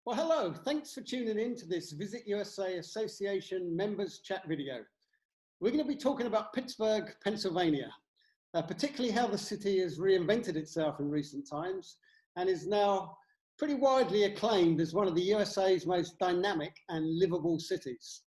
Well, hello. Thanks for tuning in to this Visit USA Association members chat video. We're going to be talking about Pittsburgh, Pennsylvania, particularly how the city has reinvented itself in recent times and is now pretty widely acclaimed as one of the USA's most dynamic and livable cities.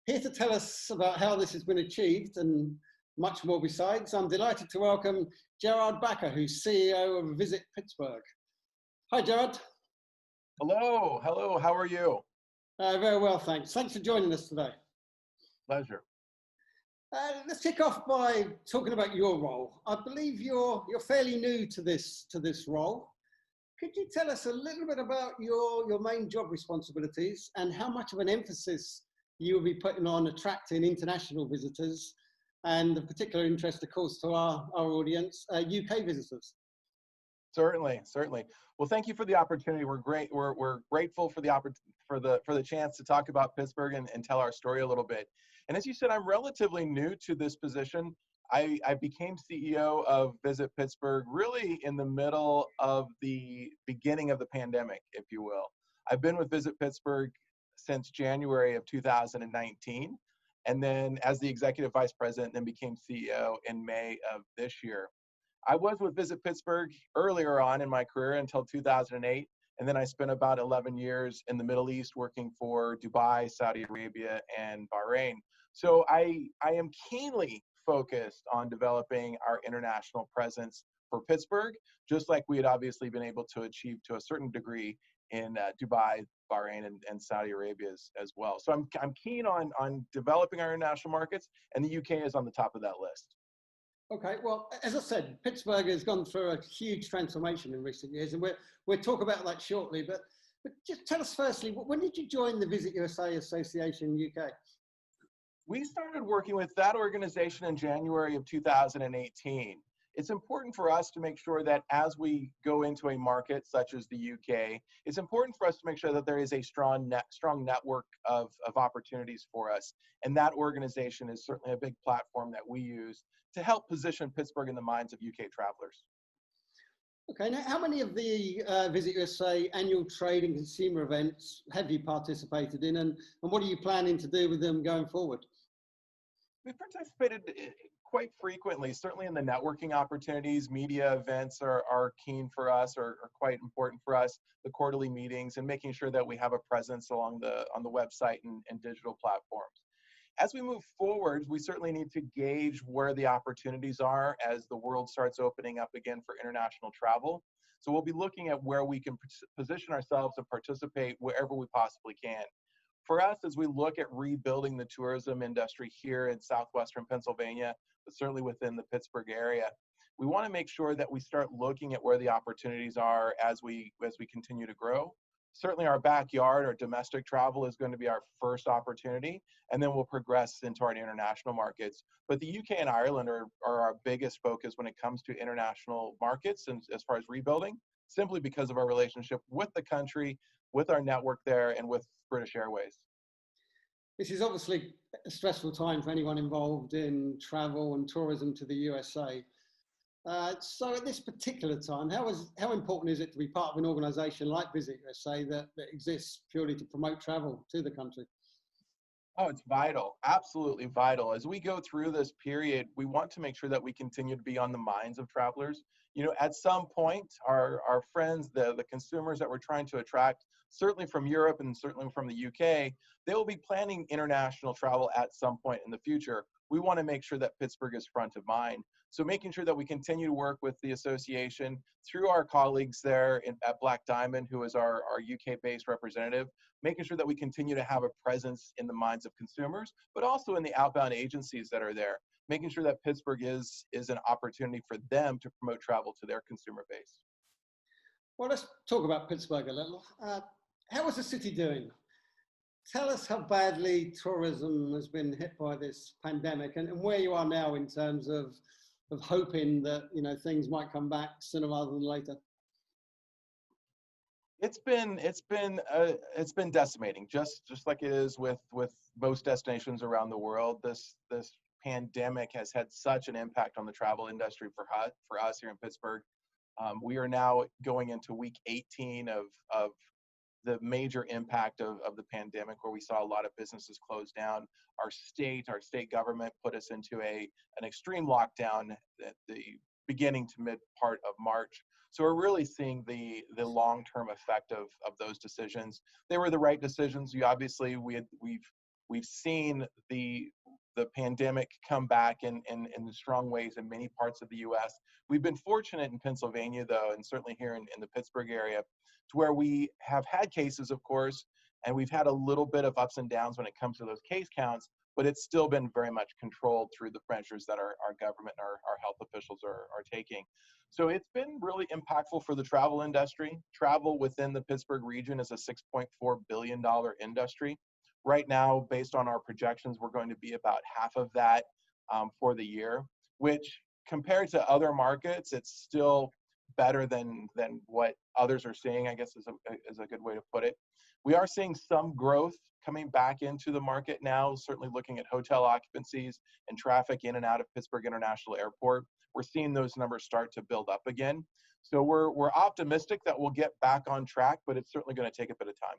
Here to tell us about how this has been achieved and much more besides, I'm delighted to welcome Gerard Backer, who's CEO of Visit Pittsburgh. Hi, Gerard. Hello, how are you? Very well, thanks. Thanks for joining us today. Pleasure. Let's kick off by talking about your role. I believe you're fairly new to this role. Could you tell us a little bit about your main job responsibilities and how much of an emphasis you will be putting on attracting international visitors, and of particular interest, of course, to our audience, UK visitors? Certainly. Well, thank you for the opportunity. We're grateful for the chance to talk about Pittsburgh and tell our story a little bit. And as you said, I'm relatively new to this position. I became CEO of Visit Pittsburgh really in the middle of the beginning of the pandemic, if you will. I've been with Visit Pittsburgh since January of 2019, and then as the executive vice president, then became CEO in May of this year. I was with Visit Pittsburgh earlier on in my career until 2008, and then I spent about 11 years in the Middle East working for Dubai, Saudi Arabia, and Bahrain. So I am keenly focused on developing our international presence for Pittsburgh, just like we had obviously been able to achieve to a certain degree in Dubai, Bahrain, and Saudi Arabia as well. So I'm keen on developing our international markets, and the UK is on the top of that list. Okay, well, as I said, Pittsburgh has gone through a huge transformation in recent years, and we'll talk about that shortly. But just tell us firstly, when did you join the Visit USA Association UK? We started working with that organization in January of 2018. It's important for us to make sure that as we go into a market such as the UK, it's important for us to make sure that there is a strong network of opportunities for us. And that organization is certainly a big platform that we use to help position Pittsburgh in the minds of UK travelers. Okay, now how many of the Visit USA annual trade and consumer events have you participated in, and what are you planning to do with them going forward? We participated quite frequently, certainly in the networking opportunities. Media events are keen for us, are quite important for us. The quarterly meetings and making sure that we have a presence on the website and digital platforms. As we move forward, we certainly need to gauge where the opportunities are as the world starts opening up again for international travel. So we'll be looking at where we can position ourselves and participate wherever we possibly can. For us, as we look at rebuilding the tourism industry here in southwestern Pennsylvania, but certainly within the Pittsburgh area, we want to make sure that we start looking at where the opportunities are as we continue to grow. Certainly our backyard, our domestic travel is going to be our first opportunity, and then we'll progress into our international markets. But the UK and Ireland are our biggest focus when it comes to international markets and as far as rebuilding, simply because of our relationship with the country, with our network there, and with British Airways. This is obviously a stressful time for anyone involved in travel and tourism to the USA. So at this particular time, how important is it to be part of an organisation like Visit USA that exists purely to promote travel to the country? Oh, it's vital, absolutely vital. As we go through this period, we want to make sure that we continue to be on the minds of travelers. You know, at some point, our friends, the consumers that we're trying to attract, certainly from Europe and certainly from the UK, they will be planning international travel at some point in the future. We want to make sure that Pittsburgh is front of mind. So making sure that we continue to work with the association through our colleagues there at Black Diamond, who is our UK-based representative, making sure that we continue to have a presence in the minds of consumers, but also in the outbound agencies that are there, making sure that Pittsburgh is an opportunity for them to promote travel to their consumer base. Well, let's talk about Pittsburgh a little. How is the city doing? Tell us how badly tourism has been hit by this pandemic and where you are now in terms of hoping that, you know, things might come back sooner rather than later. It's been decimating, just like it is with most destinations around the world. This pandemic has had such an impact on the travel industry for us here in Pittsburgh. We are now going into week 18 of the major impact of the pandemic, where we saw a lot of businesses close down. Our state government put us into an extreme lockdown at the beginning to mid part of March. So we're really seeing the long-term effect of those decisions. They were the right decisions. We've seen the pandemic come back in strong ways in many parts of the U.S. We've been fortunate in Pennsylvania, though, and certainly here in the Pittsburgh area, to where we have had cases, of course, and we've had a little bit of ups and downs when it comes to those case counts, but it's still been very much controlled through the measures that our government and our health officials are taking. So it's been really impactful for the travel industry. Travel within the Pittsburgh region is a $6.4 billion industry. Right now, based on our projections, we're going to be about half of that for the year, which compared to other markets, it's still better than what others are seeing, I guess is a good way to put it. We are seeing some growth coming back into the market now, certainly looking at hotel occupancies and traffic in and out of Pittsburgh International Airport. We're seeing those numbers start to build up again. So we're optimistic that we'll get back on track, but it's certainly going to take a bit of time.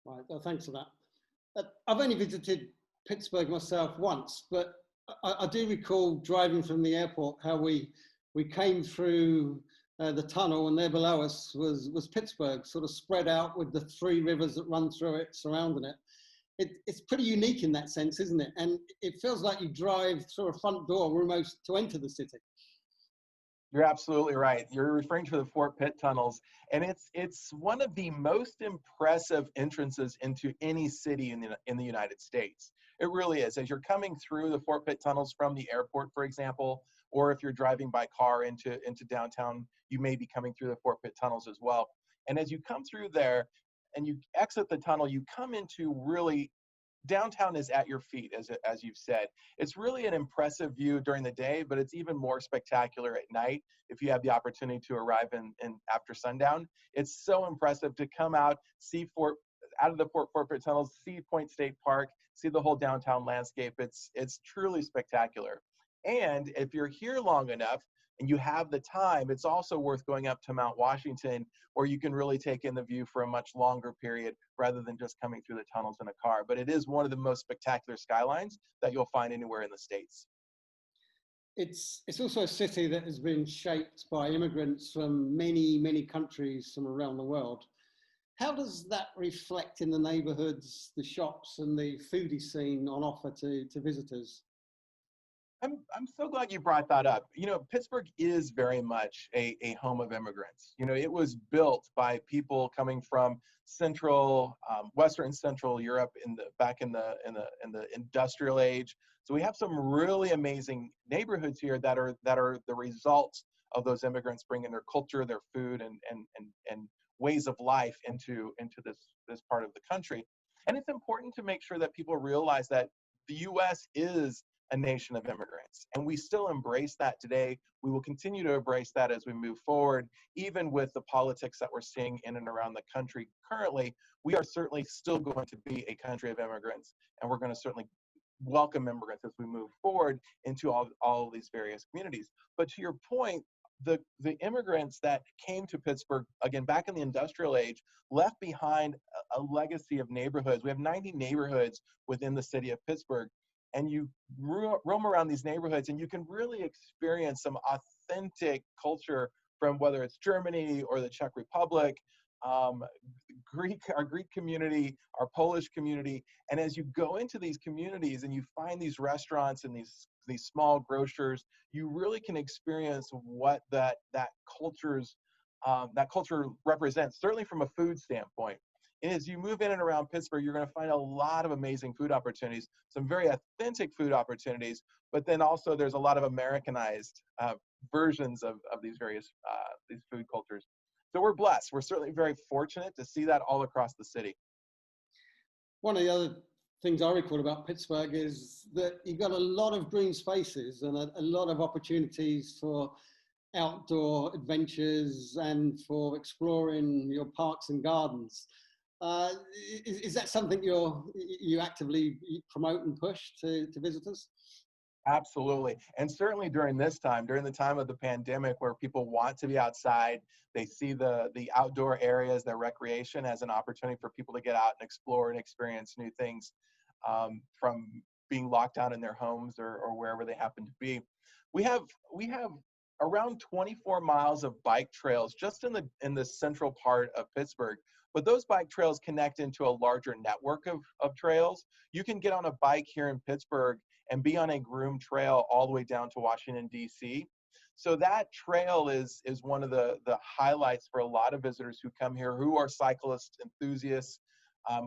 Right, well, thanks for that. I've only visited Pittsburgh myself once, but I do recall driving from the airport how we came through the tunnel, and there below us was Pittsburgh, sort of spread out with the three rivers that run through it, surrounding it. It's pretty unique in that sense, isn't it? And it feels like you drive through a front door almost to enter the city. You're absolutely right. You're referring to the Fort Pitt tunnels, and it's one of the most impressive entrances into any city in the United States. It really is. As you're coming through the Fort Pitt tunnels from the airport, for example, or if you're driving by car into downtown, you may be coming through the Fort Pitt tunnels as well. And as you come through there and you exit the tunnel, you come into really downtown is at your feet, as you've said. It's really an impressive view during the day, but it's even more spectacular at night if you have the opportunity to arrive in after sundown. It's so impressive to come out, see out of the Fort Pitt tunnels, see Point State Park, see the whole downtown landscape. It's truly spectacular. And if you're here long enough and you have the time, it's also worth going up to Mount Washington, where you can really take in the view for a much longer period rather than just coming through the tunnels in a car. But it is one of the most spectacular skylines that you'll find anywhere in the States. It's also a city that has been shaped by immigrants from many countries from around the world. How does that reflect in the neighborhoods, the shops, and the foodie scene on offer to visitors? I'm so glad you brought that up. You know, Pittsburgh is very much a home of immigrants. You know, it was built by people coming from Western Central Europe back in the industrial age. So we have some really amazing neighborhoods here that are the results of those immigrants bringing their culture, their food, and ways of life into this part of the country. And it's important to make sure that people realize that the U.S. is a nation of immigrants, and we still embrace that today. We will continue to embrace that as we move forward, even with the politics that we're seeing in and around the country currently. We are certainly still going to be a country of immigrants, and we're going to certainly welcome immigrants as we move forward into all of these various communities. But to your point, the immigrants that came to Pittsburgh, again, back in the industrial age, left behind a legacy of neighborhoods. We have 90 neighborhoods within the city of Pittsburgh. And you roam around these neighborhoods and you can really experience some authentic culture from whether it's Germany or the Czech Republic, our Greek community, our Polish community. And as you go into these communities and you find these restaurants and these small grocers, you really can experience what that culture represents, certainly from a food standpoint. As you move in and around Pittsburgh, you're going to find a lot of amazing food opportunities, some very authentic food opportunities, but then also there's a lot of Americanized versions of these various these food cultures. So we're blessed. We're certainly very fortunate to see that all across the city. One of the other things I recall about Pittsburgh is that you've got a lot of green spaces and a lot of opportunities for outdoor adventures and for exploring your parks and gardens. Is that something you actively promote and push to visitors? Absolutely. And certainly during this time, during the time of the pandemic where people want to be outside, they see the outdoor areas, their recreation as an opportunity for people to get out and explore and experience new things from being locked down in their homes or wherever they happen to be. We have around 24 miles of bike trails just in the central part of Pittsburgh. But those bike trails connect into a larger network of trails. You can get on a bike here in Pittsburgh and be on a groomed trail all the way down to Washington, D.C. So that trail is one of the highlights for a lot of visitors who come here, who are cyclist enthusiasts,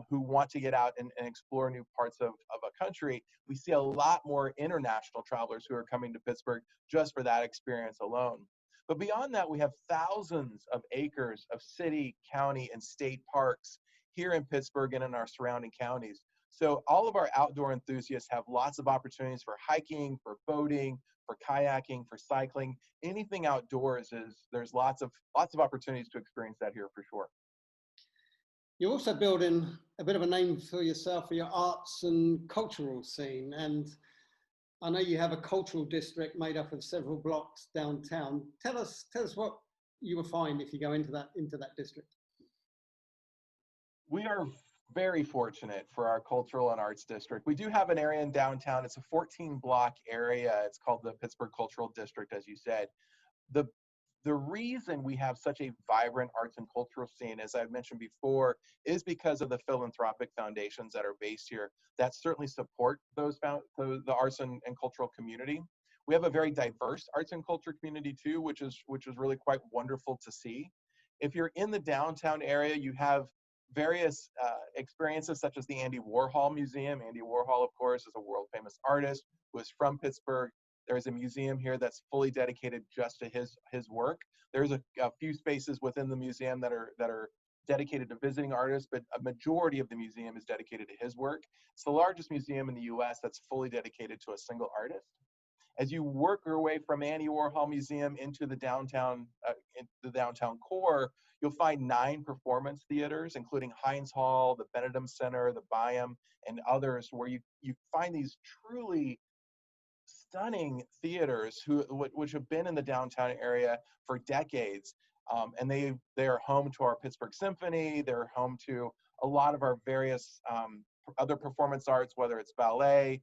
who want to get out and explore new parts of a country. We see a lot more international travelers who are coming to Pittsburgh just for that experience alone. But beyond that, we have thousands of acres of city, county, and state parks here in Pittsburgh and in our surrounding counties. So all of our outdoor enthusiasts have lots of opportunities for hiking, for boating, for kayaking, for cycling. Anything outdoors there's lots of opportunities to experience that here for sure. You're also building a bit of a name for yourself for your arts and cultural scene. And I know you have a cultural district made up of several blocks downtown. Tell us what you will find if you go into that district. We are very fortunate for our cultural and arts district. We do have an area in downtown. It's a 14-block area. It's called the Pittsburgh Cultural District, as you said. The reason we have such a vibrant arts and cultural scene, as I've mentioned before, is because of the philanthropic foundations that are based here that certainly support the arts and cultural community. We have a very diverse arts and culture community too, which is really quite wonderful to see. If you're in the downtown area, you have various experiences such as the Andy Warhol Museum. Andy Warhol, of course, is a world famous artist who is from Pittsburgh. There's a museum here that's fully dedicated just to his work. There's a few spaces within the museum that are dedicated to visiting artists, but a majority of the museum is dedicated to his work. It's the largest museum in the US that's fully dedicated to a single artist. As you work your way from Andy Warhol Museum into the downtown core, you'll find 9 performance theaters, including Heinz Hall, the Benedum Center, the Byam, and others, where you find these truly stunning theaters which have been in the downtown area for decades, and they are home to our Pittsburgh Symphony. They're home to a lot of our various other performance arts, whether it's ballet,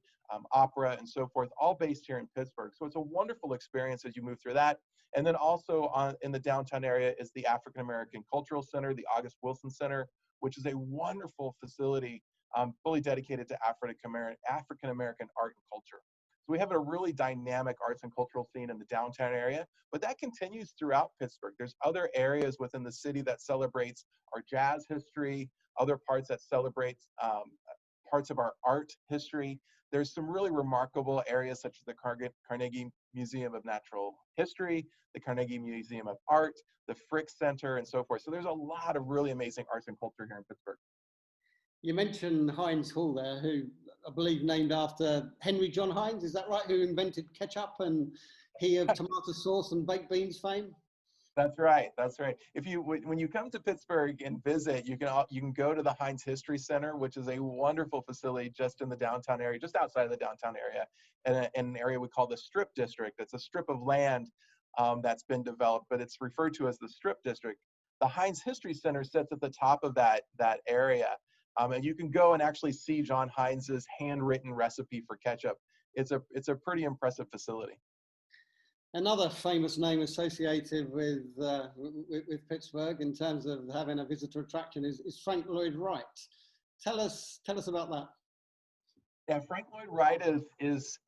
opera, and so forth, all based here in Pittsburgh. So it's a wonderful experience as you move through that. And then also in the downtown area is the African American Cultural Center, the August Wilson Center, which is a wonderful facility fully dedicated to African American art and culture. So we have a really dynamic arts and cultural scene in the downtown area, but that continues throughout Pittsburgh. There's other areas within the city that celebrates our jazz history, other parts that celebrate parts of our art history. There's some really remarkable areas such as the Carnegie Museum of Natural History, the Carnegie Museum of Art, the Frick Center, and so forth. So there's a lot of really amazing arts and culture here in Pittsburgh. You mentioned Heinz Hall there, who I believe named after Henry John Heinz, is that right? Who invented ketchup and he of tomato sauce and baked beans fame? That's right. That's right. When you come to Pittsburgh and visit, you can go to the Heinz History Center, which is a wonderful facility just in the downtown area, just outside of the downtown area, in an area we call the Strip District. It's a strip of land that's been developed, but it's referred to as the Strip District. The Heinz History Center sits at the top of that area. And you can go and actually see John Heinz's handwritten recipe for ketchup. It's a pretty impressive facility. Another famous name associated with Pittsburgh in terms of having a visitor attraction is Frank Lloyd Wright. Tell us about that. Yeah, Frank Lloyd Wright is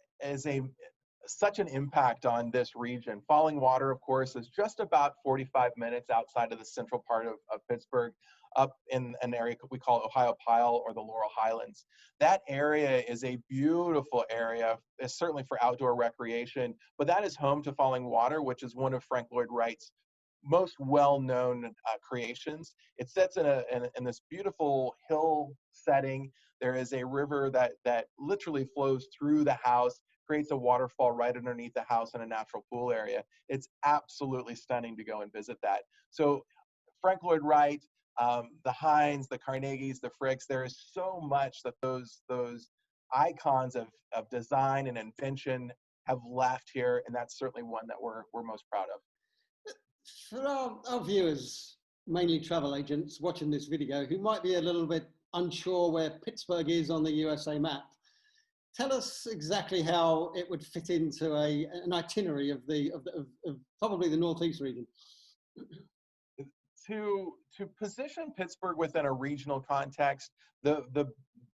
such an impact on this region. Falling Water, of course, is just about 45 minutes outside of the central part of Pittsburgh, up in an area we call Ohio Pile or the Laurel Highlands. That area is a beautiful area, certainly for outdoor recreation, but that is home to Falling Water, which is one of Frank Lloyd Wright's most well-known creations. It sits in this beautiful hill setting. There is a river that literally flows through the house, creates a waterfall right underneath the house in a natural pool area. It's absolutely stunning to go and visit that. So Frank Lloyd Wright, the Heinz, the Carnegies, the Fricks, there is so much that those icons of design and invention have left here, and that's certainly one that we're most proud of. For our viewers, mainly travel agents watching this video, who might be a little bit unsure where Pittsburgh is on the USA map, tell us exactly how it would fit into an itinerary of probably the Northeast region. To position Pittsburgh within a regional context, the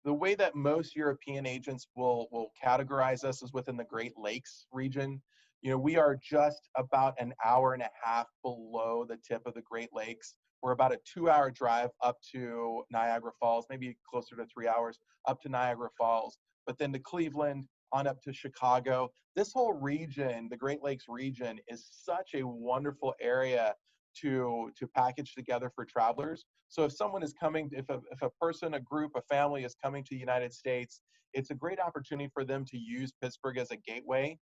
way that most European agents will categorize us is within the Great Lakes region. You know, we are just about an hour and a half below the tip of the Great Lakes. We're about a 2-hour drive up to Niagara Falls, maybe closer to 3 hours up to Niagara Falls, but then to Cleveland, on up to Chicago. This whole region, the Great Lakes region, is such a wonderful area to package together for travelers. So if someone is coming, if a person, a group, a family is coming to the United States, it's a great opportunity for them to use Pittsburgh as a gateway,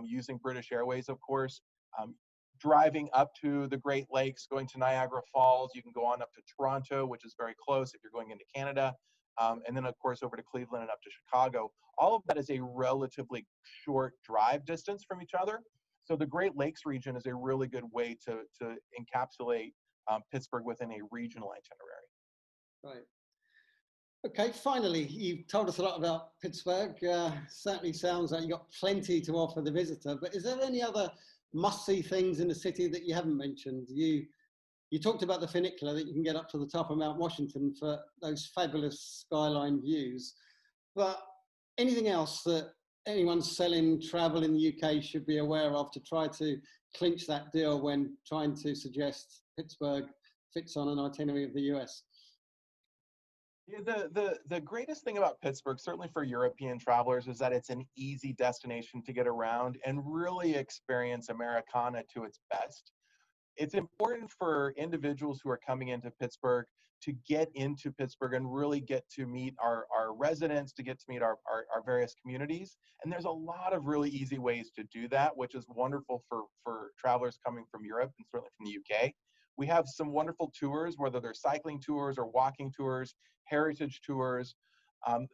using British Airways, of course. Driving up to the Great Lakes, going to Niagara Falls, you can go on up to Toronto, which is very close if you're going into Canada. And then, of course, over to Cleveland and up to Chicago. All of that is a relatively short drive distance from each other. So the Great Lakes region is a really good way to encapsulate Pittsburgh within a regional itinerary. Right. Okay, finally, you've told us a lot about Pittsburgh. Certainly sounds like you've got plenty to offer the visitor, but is there any other must-see things in the city that you haven't mentioned? You talked about the funicular that you can get up to the top of Mount Washington for those fabulous skyline views, but anything else that anyone selling travel in the UK should be aware of to try to clinch that deal when trying to suggest Pittsburgh fits on an itinerary of the US? Yeah, the greatest thing about Pittsburgh, certainly for European travelers, is that it's an easy destination to get around and really experience Americana to its best. It's important for individuals who are coming into Pittsburgh to get into Pittsburgh and really get to meet our residents, to get to meet our various communities. And there's a lot of really easy ways to do that, which is wonderful for travelers coming from Europe and certainly from the UK. We have some wonderful tours, whether they're cycling tours or walking tours, heritage tours,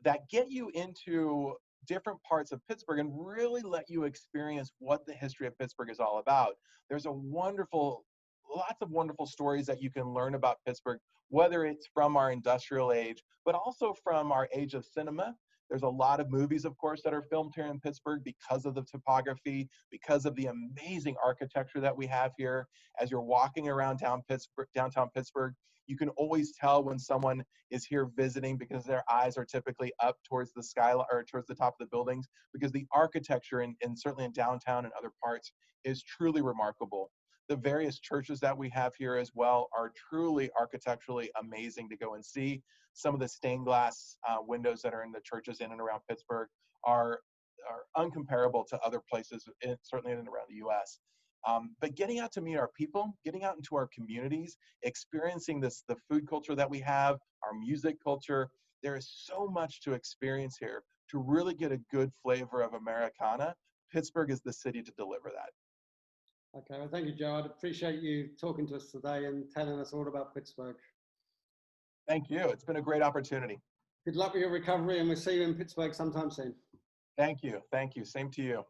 that get you into different parts of Pittsburgh and really let you experience what the history of Pittsburgh is all about. There's lots of wonderful stories that you can learn about Pittsburgh, whether it's from our industrial age, but also from our age of cinema. There's a lot of movies, of course, that are filmed here in Pittsburgh because of the topography, because of the amazing architecture that we have here. As you're walking around downtown Pittsburgh, you can always tell when someone is here visiting because their eyes are typically up towards the skyline or towards the top of the buildings, because the architecture certainly in downtown and other parts is truly remarkable. The various churches that we have here as well are truly architecturally amazing to go and see. Some of the stained glass windows that are in the churches in and around Pittsburgh are uncomparable to other places, certainly in and around the US. But getting out to meet our people, getting out into our communities, experiencing the food culture that we have, our music culture, there is so much to experience here to really get a good flavor of Americana. Pittsburgh is the city to deliver that. Okay, well, thank you, Joe. I'd appreciate you talking to us today and telling us all about Pittsburgh. Thank you. It's been a great opportunity. Good luck with your recovery, and we'll see you in Pittsburgh sometime soon. Thank you. Thank you. Same to you.